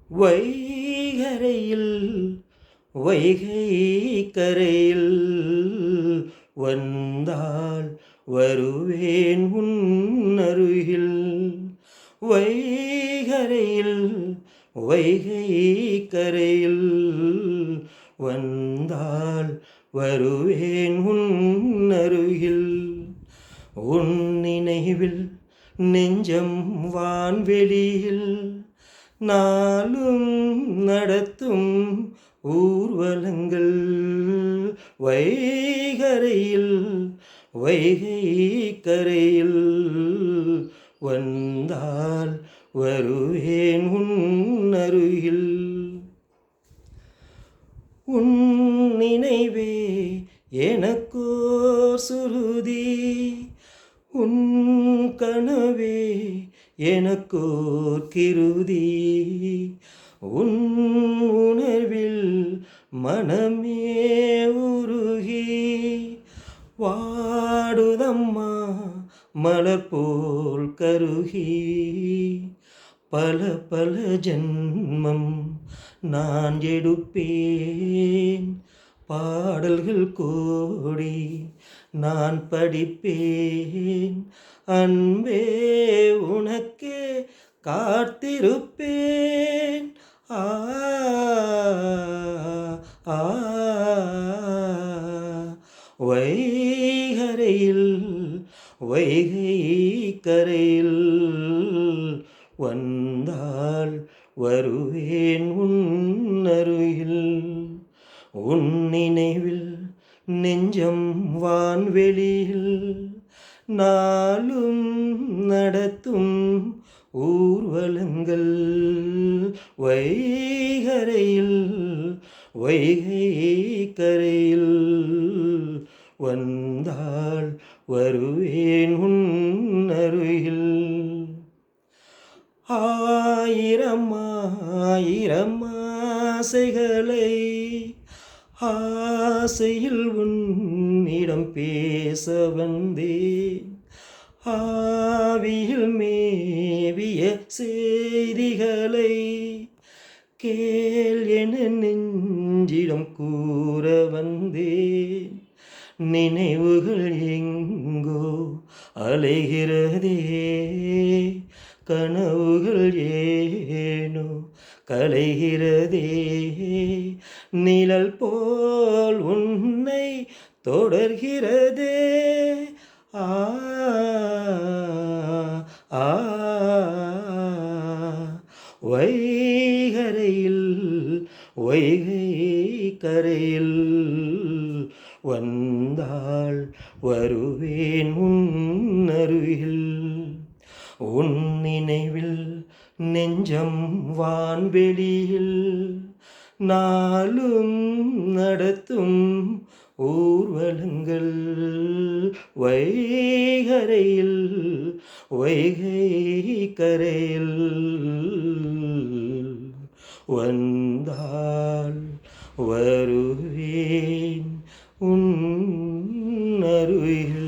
வைகரையில் வைகை கரையில் வந்தால் வருவேன் உன் அருகில். வைகரையில் வைகை கரையில் வந்தால் வருவேன் உன் அருகில். உன் நினைவில் நெஞ்சம் வான்வெளியில் நாளும் நடத்தும் ஊர்வலங்கள். வைகரையில் வைகை கரையில் வந்தால் வருவேன் உன் அருகில். உன் நினைவே எனக்கோர் சுருதி, உன் கனவே எனக்கோர் கிருதி. உன் உணர்வில் மனமே உருகி வாடுதம்மா மலர் போல் கருகி. பல பல ஜென்மம் நான் எடுப்பேன், பாடல்கள் கோடி நான் படிப்பேன். அன்பே உனக்கே காத்திருப்பேன். ஆ ஆ வைகரையில் வைகை கரையில் வந்தால் வருவேன் உன் அருகில். உன் நினைவில் நெஞ்சம் வான்வெளியில் நாளும் நடத்தும் ஊர்வலங்கள். வைகரையில் வைகை கரையில் வந்தால் வருவேன் உன் அருகில். ஆயிரம் ஆயிரம் ஆசைகளை ஆசையில் உன்னிடம் பேச வந்தேன். ஆவியில் மேவிய செய்திகளை கேள் என நெஞ்சிடம் கூற வந்தேன். நினைவுகள் எங்கோ அலைகிறதே, கனவுகள் ஏனோ கலைகிறதே. நிழல் போல் உன்னை தொடர்கிறதே. ஆ ஆ வைகரையில் வைகை கரையில் வந்தால் வருவேன் உன் அருகில். உன் நினைவில் நெஞ்சம் வான்வெளியில் நாளும் நடத்தும் ஊர்வலங்கள். வைகரையில் வைகை கரையில் வந்தால் வருவேன் உன் அருகில்.